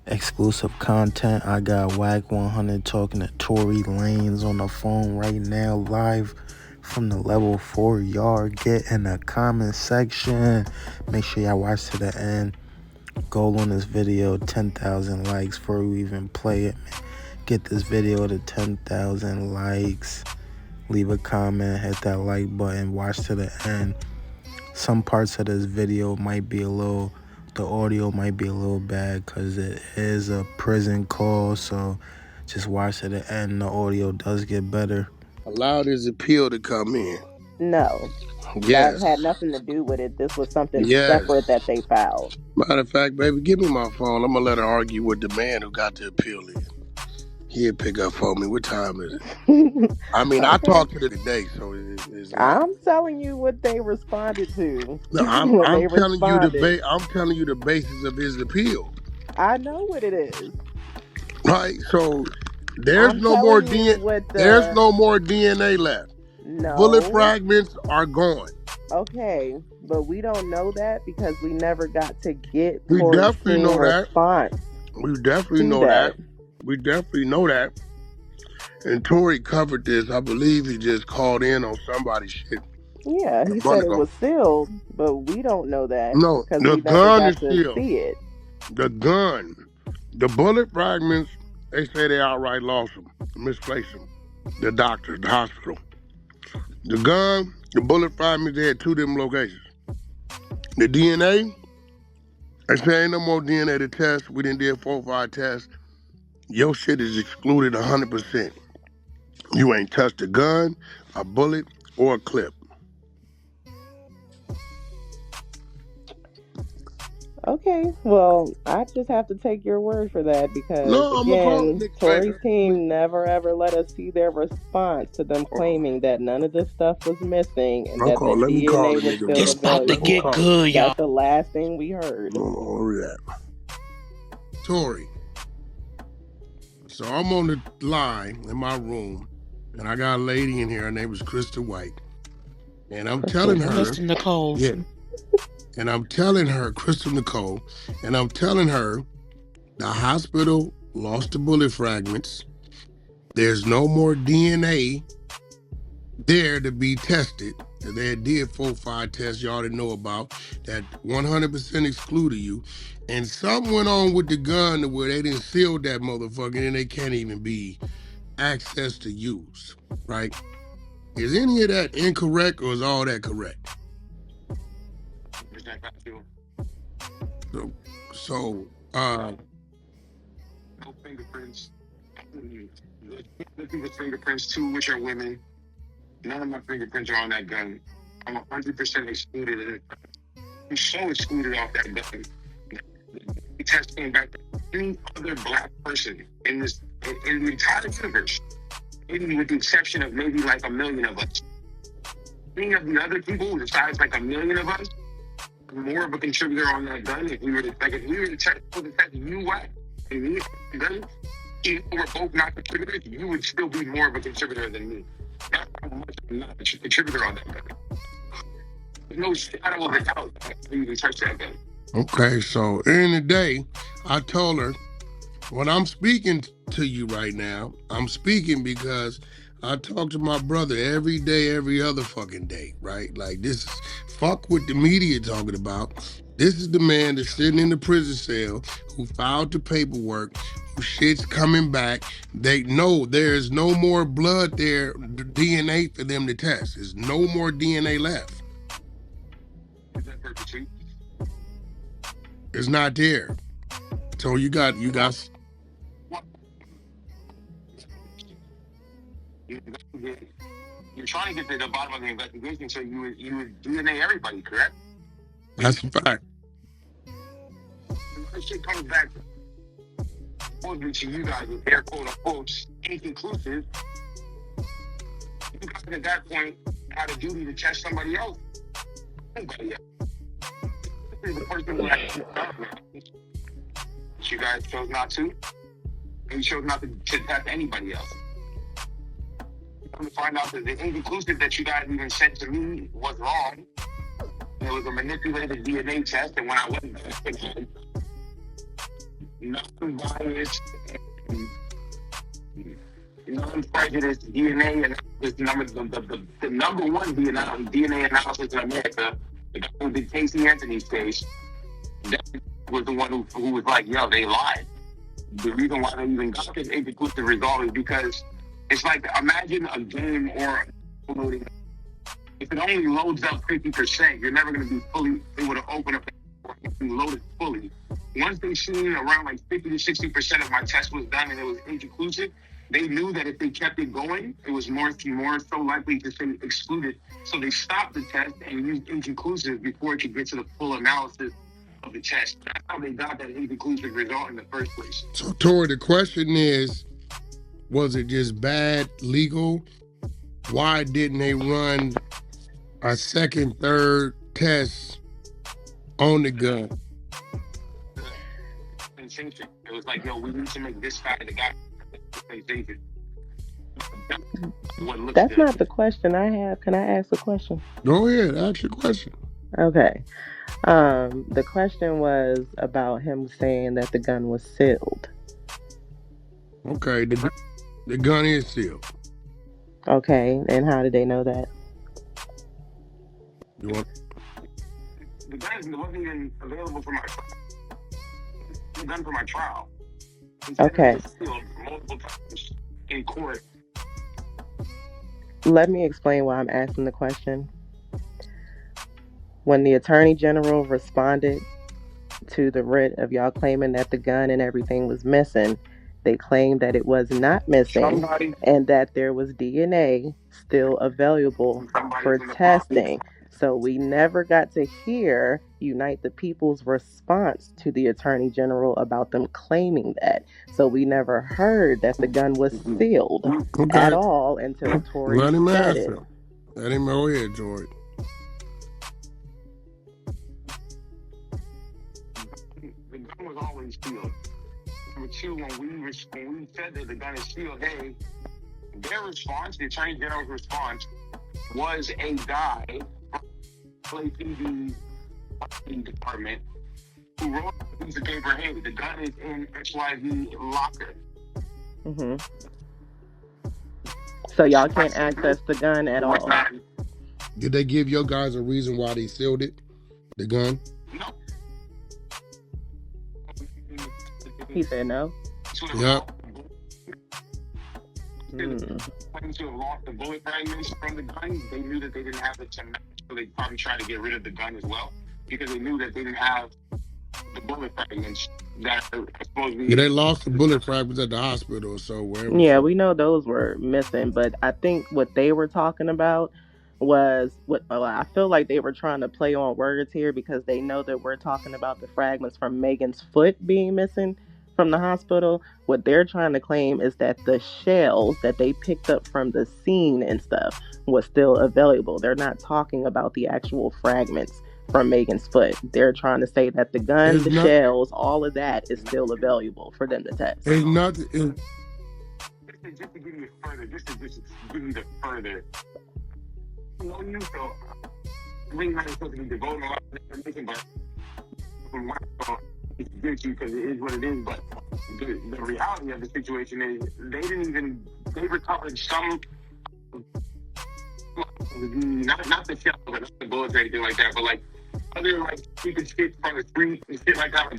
Exclusive content. I got Wack100 talking to Tory Lanez on the phone right now, live from the level 4 yard. Get in the comment section. Make sure y'all watch to the end. Goal on this video, 10,000 likes before we even play it. Get this video to 10,000 likes. Leave a comment, hit that like button, watch to the end. Some parts of this video might be the audio might be a little bad because it is a prison call, so just watch to the end. The audio does get better. Allowed his appeal to come in. No, that Yes. had nothing to do with it. This was something Yes. separate that they filed. Matter of fact, baby, give me my phone. I'm going to let her argue with the man who got the appeal in. He'll pick up for me. What time is it? I mean, I Okay. talked to her today, so it's like... I'm telling you what they responded to. No, I'm telling you I'm telling you the basis of his appeal. I know what it is. Right? So there's I'm no more telling you what There's no more DNA left. No. Bullet fragments are gone. Okay, but we don't know that because we never got to get We Tory's definitely know response. We definitely know that. We definitely know that. And Tory covered this. I believe he just called in on somebody's shit. Yeah, he said it was sealed, but we don't know that. No, because the we gun never is got to sealed. see it. The gun, the bullet fragments, they say they outright lost them, misplaced them. The doctor, the hospital. The gun, the bullet fragments, they had two different locations. The DNA, they say ain't no more DNA to test. We done did 4 or 5 tests. Your shit is excluded 100%. You ain't touched a gun, a bullet, or a clip. Okay, well, I just have to take your word for that because, again, Tory's team never ever let us see their response to them claiming that none of this stuff was missing and that the DNA was still It's about to available. get good, y'all. That's the last thing we heard. Tory. So I'm on the line in my room, and I got a lady in here. Her name is Krista White. And I'm telling her... Krista Nicole. Yeah. And I'm telling her, Krista Nicole, and I'm telling her the hospital lost the bullet fragments. There's no more DNA there to be tested. They did 4 or 5 tests y'all didn't know about that 100% excluded you. And something went on with the gun to where they didn't seal that motherfucker and they can't even be access to use, right? Is any of that incorrect or is all that correct? So, no fingerprints. Looking for fingerprints too, which are women. None of my fingerprints are on that gun. I'm 100% excluded. I'm so excluded off that gun. The test came back to any other black person in the entire universe, maybe with the exception of maybe like 1 million of us. Any of the other people, besides like 1 million of us, more of a contributor on that gun. If we were to test you Wack and me gun, even though we're both not contributors, you would still be more of a contributor than me. That's how much I'm not a contributor on that gun. There's no shadow of a doubt that you even touch that gun. Okay, so in the day, I told her, when I'm speaking to you right now, I'm speaking because I talk to my brother every day, every other fucking day, right? Like this, fuck what the media talking about. This is the man that's sitting in the prison cell who filed the paperwork, who shit's coming back. They know there's no more blood there, the DNA for them to test. There's no more DNA left. Is that purposely? It's not there. So you got. You're trying to get to the bottom of the investigation, so you would DNA everybody, correct? That's a fact. That shit comes back to you guys with air quote unquote inconclusive. You guys at that point had a duty to test somebody else. Nobody else. This is the person who actually you guys chose not to. And you chose not to test anybody else. Come to find out that the inconclusive that you guys even sent to me was wrong. And it was a manipulated DNA test, and when I went back, non-biased, and non-prejudiced DNA analysis. The number one DNA analysis in America, the guy who did Casey Anthony's case, that was the one who was like, yo, they lied. The reason why they even got this inconclusive result is because it's like, imagine a game or loading. If it only loads up 50%, you're never going to be fully able to open up and load it fully. Once they seen around like 50 to 60% of my test was done and it was inconclusive, they knew that if they kept it going, it was more so likely to say excluded. So they stopped the test and used inconclusive before it could get to the full analysis of the test. That's how they got that inconclusive result in the first place. So, Tory, the question is, was it just bad legal? Why didn't they run a second, third test on the gun? Sensation. It was like, yo, we need to make this guy the guy sensation. That's not the question I have. Can I ask a question? Go ahead, ask your question. Okay. The question was about him saying that the gun was sealed. Okay, the gun is sealed. Okay, and how did they know that? You want? The gun wasn't even available for my trial. The gun for my trial. Okay. Sealed multiple times in court. Let me explain why I'm asking the question. When the Attorney General responded to the writ of y'all claiming that the gun and everything was missing, they claimed that it was not missing and that there was DNA still available for testing. So we never got to hear Unite the People's response to the Attorney General about them claiming that. So we never heard that the gun was sealed at all until Tory said it. Let him go ahead, George. The gun was always sealed. Number two, when we said that the gun is sealed, their response, the Attorney General's response, was a guy from the department who wrote a piece of paper, hey, the gun is in XYZ locker. Mm-hmm. So y'all can't access the gun at all? Did they give your guys a reason why they sealed it, the gun? No. He said no? Yep. Claiming to have lost the bullet fragments from the gun, they knew that they didn't have the match, so they probably tried to get rid of the gun as well, because they knew that they didn't have the bullet fragments that are supposed to be. Yeah, they lost the bullet fragments at the hospital, so wherever. Yeah, we know those were missing, but I think what they were talking about was I feel like they were trying to play on words here, because they know that we're talking about the fragments from Megan's foot being missing from the hospital. What they're trying to claim is that the shells that they picked up from the scene and stuff was still available. They're not talking about the actual fragments from Megan's foot. They're trying to say that the gun, shells, all of that is still available for them to test. It's nothing. Just to give you further, just to give you the further. Well, you so we not supposed to be devoting a lot of information, but from my thought, it's good because it is what it is. But the reality of the situation is they recovered some, not the shell, but not the bullets or anything like that, but like other like stupid shit from the street and shit like that.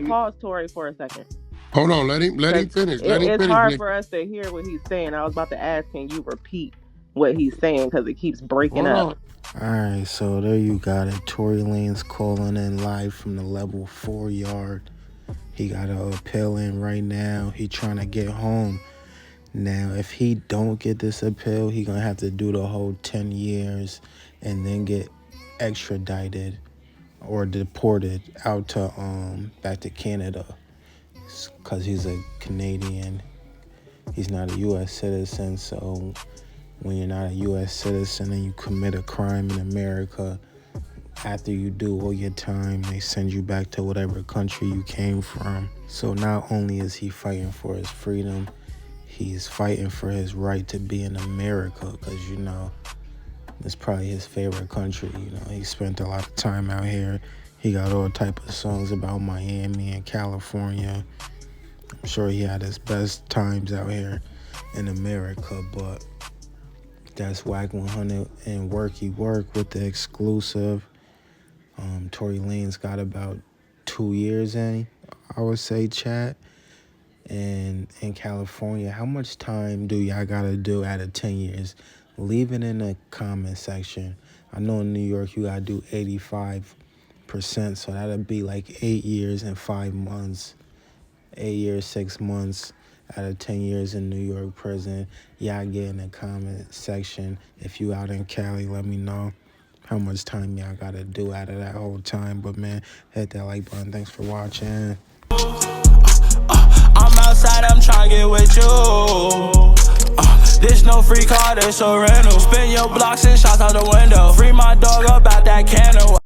Pause, Tory, for a second. Hold on, let him finish. It's hard for us to hear what he's saying. I was about to ask, can you repeat what he's saying, because it keeps breaking up. Alright, so there you got it. Tory Lanez calling in live from the level 4 yard. He got an appeal in right now. He trying to get home. Now, if he don't get this appeal, he gonna have to do the whole 10 years and then get extradited or deported out to back to Canada, because he's a Canadian. He's not a U.S. citizen. So when you're not a U.S. citizen and you commit a crime in America, after you do all your time, they send you back to whatever country you came from. So not only is he fighting for his freedom, he's fighting for his right to be in America, because, you know, It's probably his favorite country. You know, he spent a lot of time out here. He got all type of songs about Miami and California. I'm sure he had his best times out here in America, but that's Wack100 and Worky Work with the exclusive. Tory Lanez got about 2 years in, I would say, chat. And in California, how much time do y'all gotta do out of 10 years? Leave it in the comment section. I know in New York you gotta do 85%, so that'd be like 8 years and 5 months. 8 years, 6 months out of 10 years in New York prison. Y'all get in the comment section. If you out in Cali, let me know how much time y'all gotta do out of that whole time. But man, hit that like button. Thanks for watching. I'm outside, I'm trying to get with you. This no free car, this a rental. Spin your blocks and shots out the window. Free my dog up out that candle.